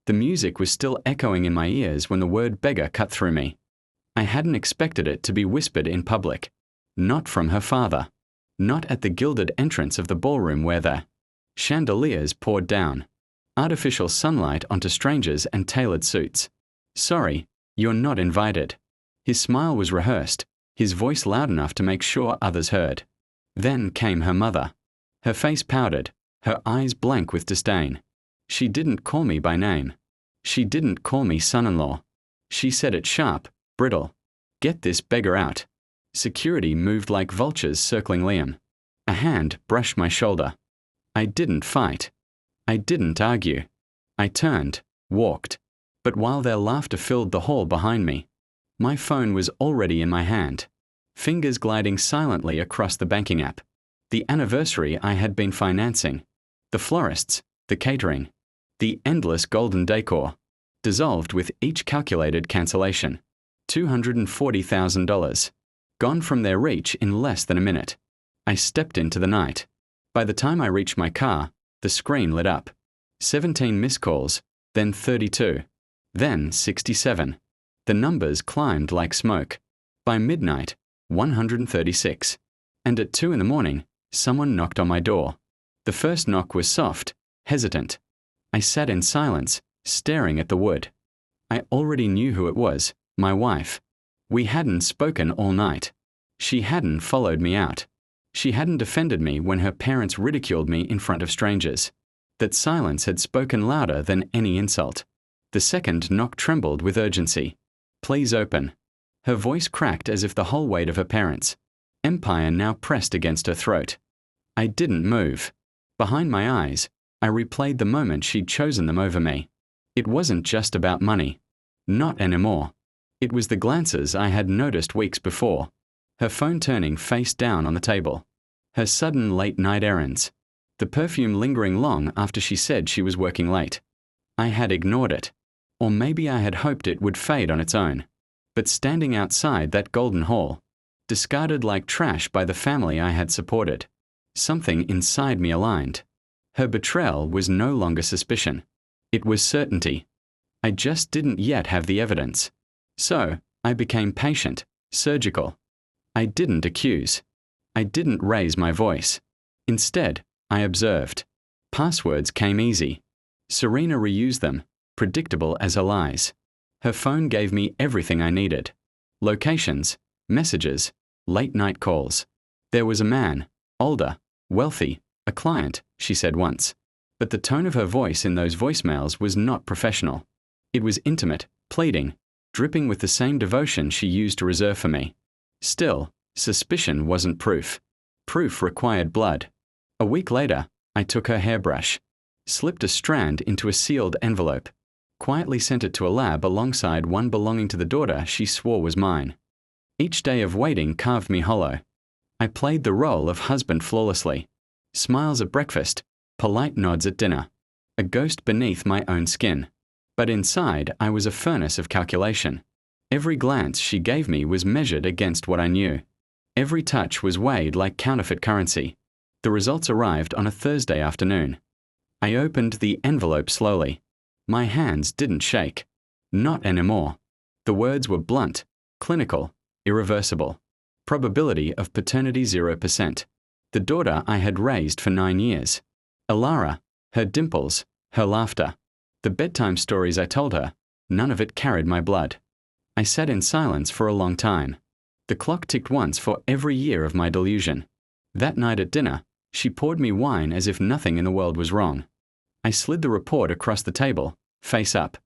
The music was still echoing in my ears when the word beggar cut through me. I hadn't expected it to be whispered in public. Not from her father. Not at the gilded entrance of the ballroom where the chandeliers poured down. Artificial sunlight onto strangers and tailored suits. Sorry, you're not invited. His smile was rehearsed, his voice loud enough to make sure others heard. Then came her mother. Her face powdered, her eyes blank with disdain. She didn't call me by name. She didn't call me son-in-law. She said it sharp, brittle. Get this beggar out. Security moved like vultures circling Liam. A hand brushed my shoulder. I didn't fight. I didn't argue. I turned, walked. But while their laughter filled the hall behind me, my phone was already in my hand, fingers gliding silently across the banking app. The anniversary I had been financing, the florists, the catering, the endless golden decor, dissolved with each calculated cancellation. $240,000. Gone from their reach in less than a minute. I stepped into the night. By the time I reached my car, the screen lit up. 17 missed calls, then 32, then 67. The numbers climbed like smoke. By midnight, 136. And at 2 in the morning, someone knocked on my door. The first knock was soft, hesitant. I sat in silence, staring at the wood. I already knew who it was, my wife. We hadn't spoken all night. She hadn't followed me out. She hadn't defended me when her parents ridiculed me in front of strangers. That silence had spoken louder than any insult. The second knock trembled with urgency. Please open. Her voice cracked as if the whole weight of her parents' empire now pressed against her throat. I didn't move. Behind my eyes, I replayed the moment she'd chosen them over me. It wasn't just about money. Not anymore. It was the glances I had noticed weeks before. Her phone turning face down on the table. Her sudden late-night errands. The perfume lingering long after she said she was working late. I had ignored it. Or maybe I had hoped it would fade on its own. But standing outside that golden hall, discarded like trash by the family I had supported, something inside me aligned. Her betrayal was no longer suspicion. It was certainty. I just didn't yet have the evidence. So, I became patient, surgical. I didn't accuse. I didn't raise my voice. Instead, I observed. Passwords came easy. Serena reused them, predictable as her lies. Her phone gave me everything I needed. Locations, messages, late-night calls. There was a man, older, wealthy, a client, she said once. But the tone of her voice in those voicemails was not professional. It was intimate, pleading, dripping with the same devotion she used to reserve for me. Still, suspicion wasn't proof. Proof required blood. A week later, I took her hairbrush, slipped a strand into a sealed envelope, quietly sent it to a lab alongside one belonging to the daughter she swore was mine. Each day of waiting carved me hollow. I played the role of husband flawlessly. Smiles at breakfast, polite nods at dinner, a ghost beneath my own skin. But inside, I was a furnace of calculation. Every glance she gave me was measured against what I knew. Every touch was weighed like counterfeit currency. The results arrived on a Thursday afternoon. I opened the envelope slowly. My hands didn't shake. Not anymore. The words were blunt, clinical, irreversible. Probability of paternity 0%. The daughter I had raised for 9 years. Alara, her dimples, her laughter. The bedtime stories I told her, none of it carried my blood. I sat in silence for a long time. The clock ticked once for every year of my delusion. That night at dinner, she poured me wine as if nothing in the world was wrong. I slid the report across the table, face up.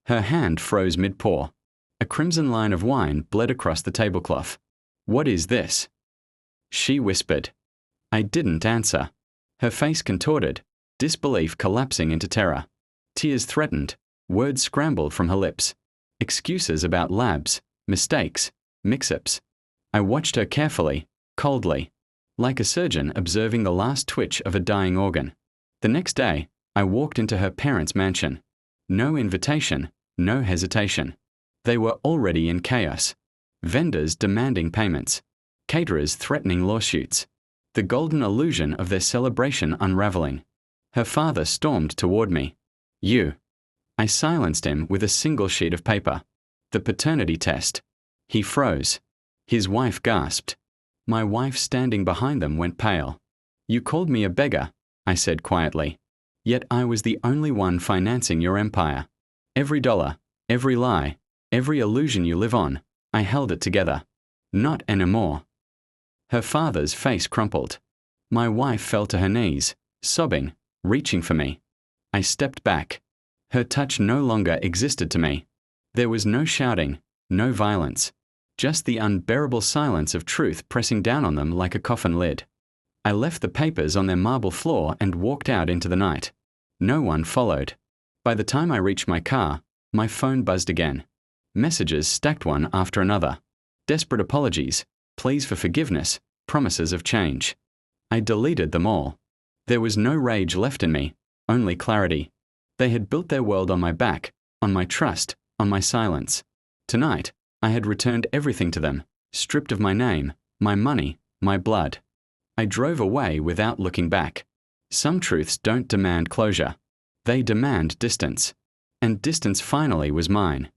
Her hand froze mid-pour. A crimson line of wine bled across the tablecloth. What is this? She whispered. I didn't answer. Her face contorted, disbelief collapsing into terror. Tears threatened, words scrambled from her lips. Excuses about labs, mistakes, mix-ups. I watched her carefully, coldly, like a surgeon observing the last twitch of a dying organ. The next day, I walked into her parents' mansion. No invitation, no hesitation. They were already in chaos. Vendors demanding payments. Caterers threatening lawsuits. The golden illusion of their celebration unraveling. Her father stormed toward me. You. I silenced him with a single sheet of paper. The paternity test. He froze. His wife gasped. My wife standing behind them went pale. You called me a beggar, I said quietly. Yet I was the only one financing your empire. Every dollar, every lie, every illusion you live on, I held it together. Not anymore. Her father's face crumpled. My wife fell to her knees, sobbing, reaching for me. I stepped back. Her touch no longer existed to me. There was no shouting, no violence, just the unbearable silence of truth pressing down on them like a coffin lid. I left the papers on their marble floor and walked out into the night. No one followed. By the time I reached my car, my phone buzzed again. Messages stacked one after another. Desperate apologies, pleas for forgiveness, promises of change. I deleted them all. There was no rage left in me, only clarity. They had built their world on my back, on my trust, on my silence. Tonight, I had returned everything to them, stripped of my name, my money, my blood. I drove away without looking back. Some truths don't demand closure. They demand distance. And distance finally was mine.